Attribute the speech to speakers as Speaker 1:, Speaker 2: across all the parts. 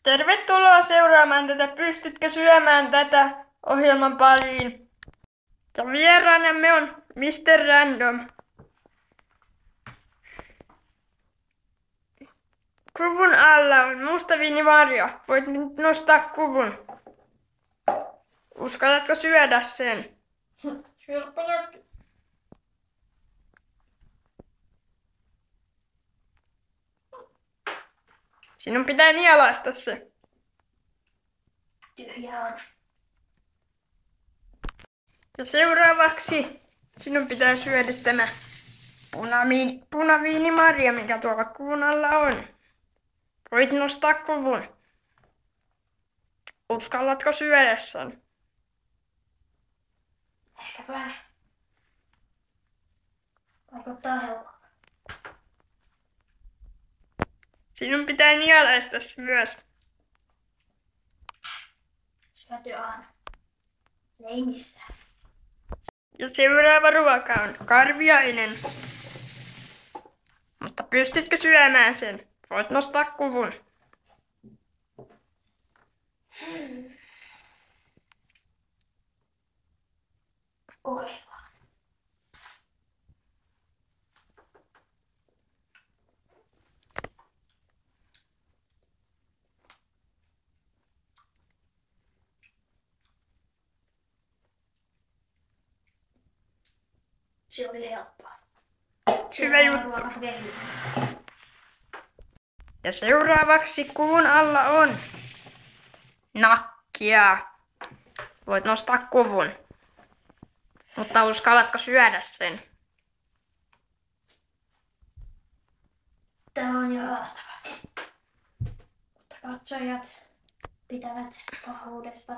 Speaker 1: Tervetuloa seuraamaan tätä Pystytkö syömään tätä ohjelman pariin. Ja vieraanamme on Mr. Random. Kuvun alla on musta viinivarjo. Voit nyt nostaa kuvun. Uskallatko syödä sen? Syödäpä. Sinun pitää nielaista se.
Speaker 2: Tyhjä on.
Speaker 1: Ja seuraavaksi sinun pitää syödä tämä punaviinimarja, mikä tuolla kuvun alla on. Voit nostaa kuvun. Uskallatko syödä sen?
Speaker 2: Ehkäpä. Vaikuttaa helpolta.
Speaker 1: Sinun pitää nielaista se myös.
Speaker 2: Syöty aina. Ei missään.
Speaker 1: Ja seuraava ruoka on karviainen. Mutta pystytkö syömään sen? Voit nostaa kuvun.
Speaker 2: Kokeillaan. Se oli helppoa.
Speaker 1: Hyvä juttu. Ja seuraavaksi kuvun alla on nakkia. Voit nostaa kuvun. Mutta uskallatko syödä sen?
Speaker 2: Tämä on jo haastava. Mutta katsojat pitävät pahuudesta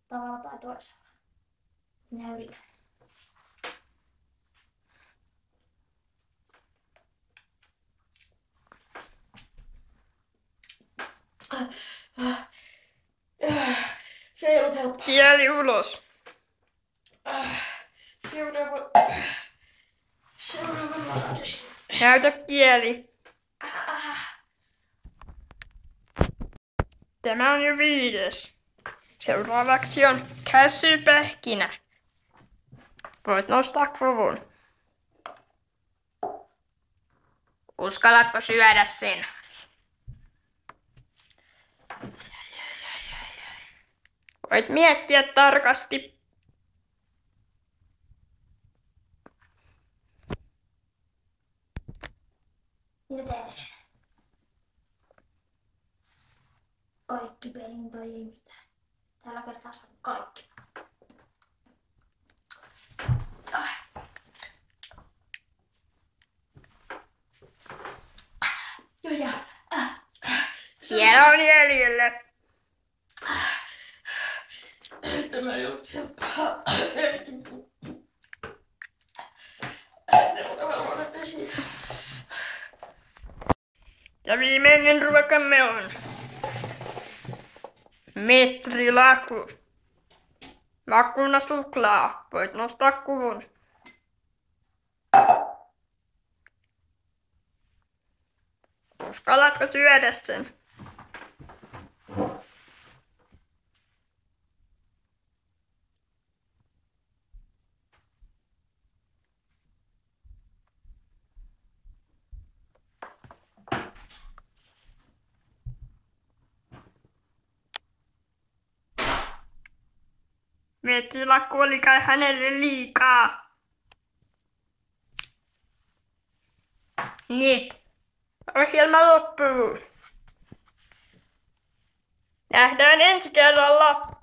Speaker 2: tavalla tai toisella. Minä yritän. Se ei ollut helppoa.
Speaker 1: Kieli ulos.
Speaker 2: Seuraava laati.
Speaker 1: Näytä kieli. Tämä on jo 5. Seuraavaksi on käsypähkinä. Voit nostaa kuvun. Uskallatko syödä sen? Voit miettiä tarkasti.
Speaker 2: Mitä teen sen? Kaikki pelin tai ei mitään. Tällä kertaa se on kaikki.
Speaker 1: Siellä on jäljellä.
Speaker 2: Tämä ei ollut helppoa.
Speaker 1: Ja viimeinen ruokamme on metrilaku. Makuna suklaa. Voit nostaa kuvun. Uskallatko syödä sen? Metrilaku oli kai hänelle liikaa. Nyt. Ohjelma loppuu. Nähdään ensi kerralla.